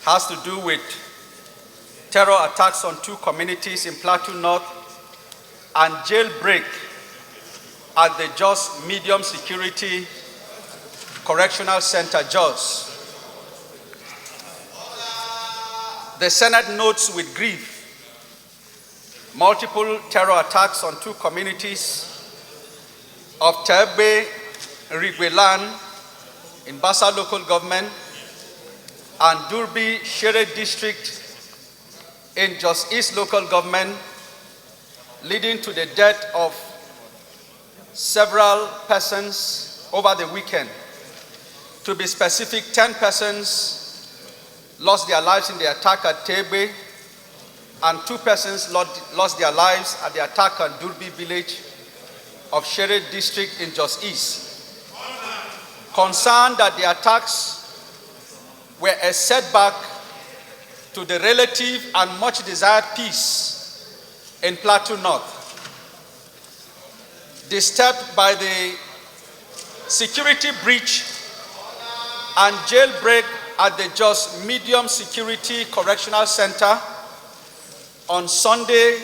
has to do with terror attacks on 2 communities in Plateau North and jailbreak at the Jos Medium Security Correctional Center, Jos. The Senate notes with grief multiple terror attacks on 2 communities of Jailbreaks, Rigwe land in Bassa local government and Durbi, Sheri District in Jos East local government, leading to the death of several persons over the weekend. To be specific, 10 persons lost their lives in the attack at Jailbreaks, and 2 persons lost their lives at the attack on Durbi village of Sheri District in Jos East. Concerned that the attacks were a setback to the relative and much desired peace in Plateau North. Disturbed by the security breach and jailbreak at the Jos Medium Security Correctional Center on Sunday,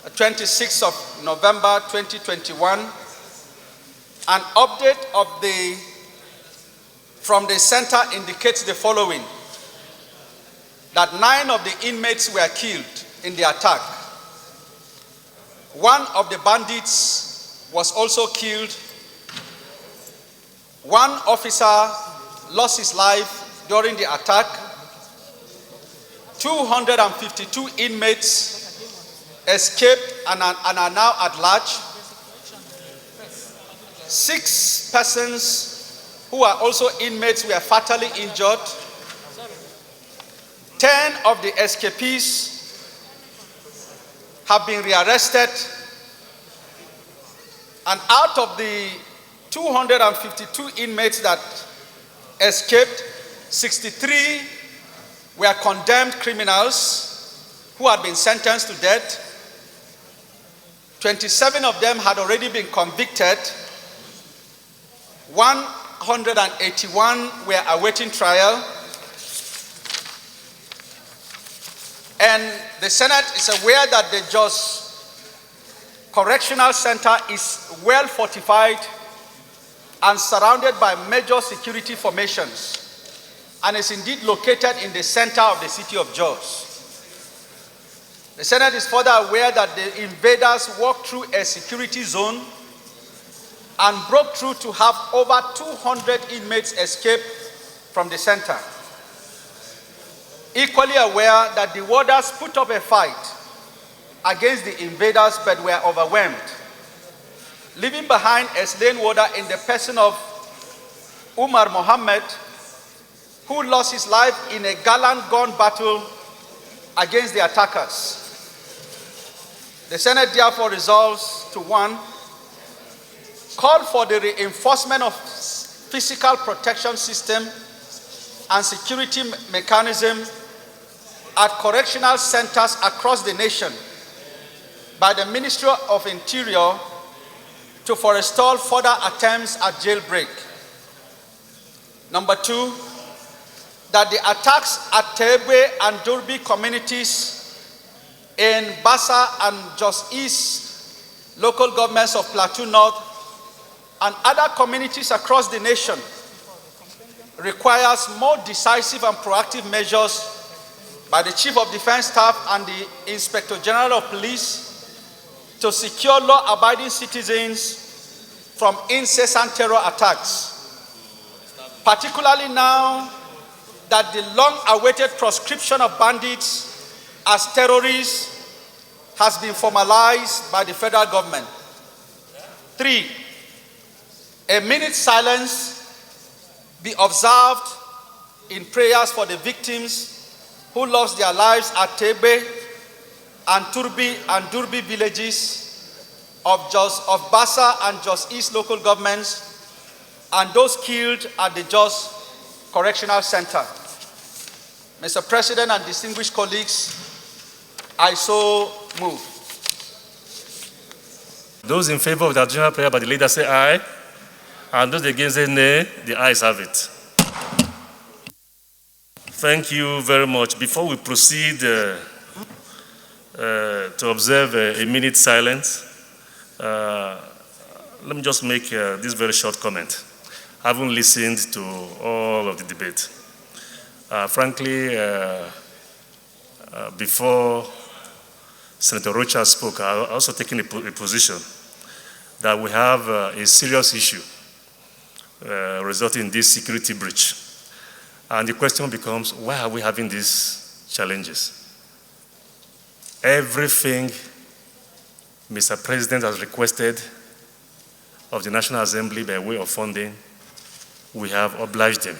26th of November 2021, an update from the center indicates the following: that 9 of the inmates were killed in the attack. 1 of the bandits was also killed. 1 officer lost his life during the attack. 252 inmates escaped and are now at large. 6 persons who are also inmates were fatally injured. 10 of the escapees have been rearrested, and out of the 252 inmates that escaped, 63 were condemned criminals who had been sentenced to death. 27 of them had already been convicted. 181 were awaiting trial. And the Senate is aware that the Jos Correctional Center is well fortified and surrounded by major security formations, and is indeed located in the center of the city of Jos. The Senate is further aware that the invaders walked through a security zone and broke through to have over 200 inmates escape from the center. Equally aware that the warders put up a fight against the invaders but were overwhelmed, leaving behind a slain warder in the person of Umar Mohammed, who lost his life in a gallant gun battle against the attackers. The Senate therefore resolves to 1, call for the reinforcement of physical protection system and security mechanism at correctional centers across the nation by the Ministry of Interior to forestall further attempts at jailbreak. Number 2, that the attacks at Jailbreaks and Durbi communities in Bassa and Jos East local governments of Plateau North and other communities across the nation requires more decisive and proactive measures by the Chief of Defense Staff and the Inspector General of Police to secure law-abiding citizens from incessant terror attacks, particularly now that the long-awaited proscription of bandits as terrorists has been formalized by the federal government. 3, a minute's silence be observed in prayers for the victims who lost their lives at Jailbreaks and Turbi and Durbi villages of Bassa and Jos East local governments, and those killed at the Jos Correctional Center. Mr. President and distinguished colleagues, I so move. Those in favor of the additional prayer by the leader say aye, and those against say nay. The ayes have it. Thank you very much. Before we proceed to observe a minute silence, let me just make this very short comment. I haven't listened to all of the debate. Frankly, before Senator Rocha spoke, I also taken a position that we have a serious issue resulting in this security breach. And the question becomes, why are we having these challenges? Everything Mr. President has requested of the National Assembly by way of funding, we have obliged him.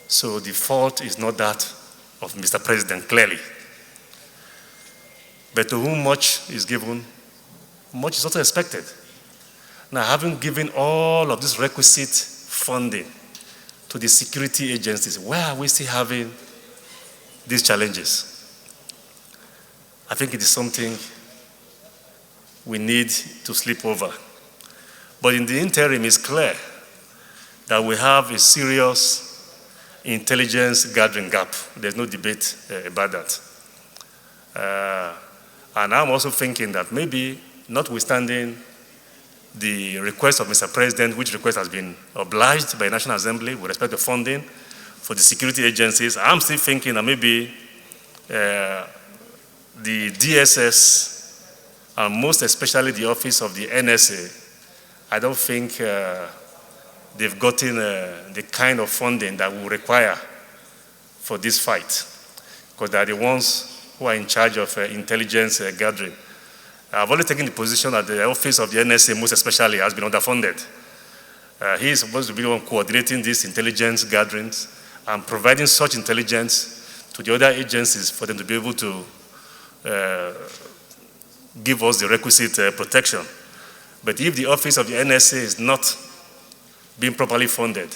So the fault is not that of Mr. President, clearly. But to whom much is given, much is also expected. Now, having given all of this requisite funding to the security agencies, why are we still having these challenges? I think it is something we need to sleep over. But in the interim, it's clear that we have a serious intelligence gathering gap. There's no debate about that. And I'm also thinking that maybe, notwithstanding the request of Mr. President, which request has been obliged by the National Assembly with respect to funding for the security agencies, I'm still thinking that maybe the DSS, and most especially the office of the NSA, I don't think they've gotten the kind of funding that we require for this fight, because they are the ones who are in charge of intelligence gathering. I've already taken the position that the office of the NSA, most especially, has been underfunded. He is supposed to be the one coordinating these intelligence gatherings and providing such intelligence to the other agencies for them to be able to give us the requisite protection. But if the office of the NSA is not being properly funded,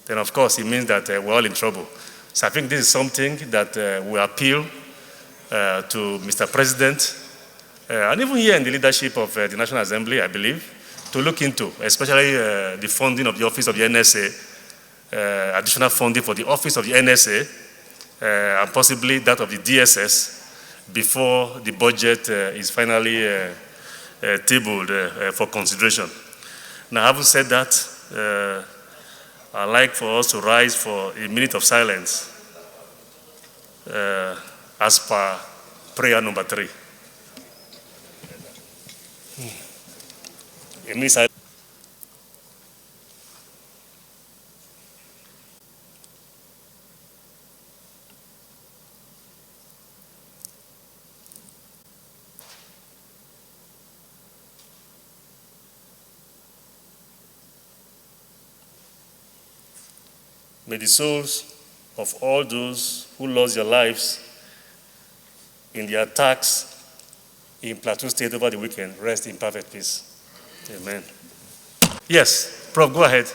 then of course it means that we're all in trouble. So I think this is something that we appeal to Mr. President, and even here in the leadership of the National Assembly, I believe, to look into, especially the funding of the office of the NSA, additional funding for the office of the NSA, and possibly that of the DSS, before the budget is finally tabled for consideration. Now, having said that, I'd like for us to rise for a minute of silence as per prayer number 3. A minute silence. May the souls of all those who lost their lives in the attacks in Plateau State over the weekend rest in perfect peace. Amen. Yes, Prof, go ahead.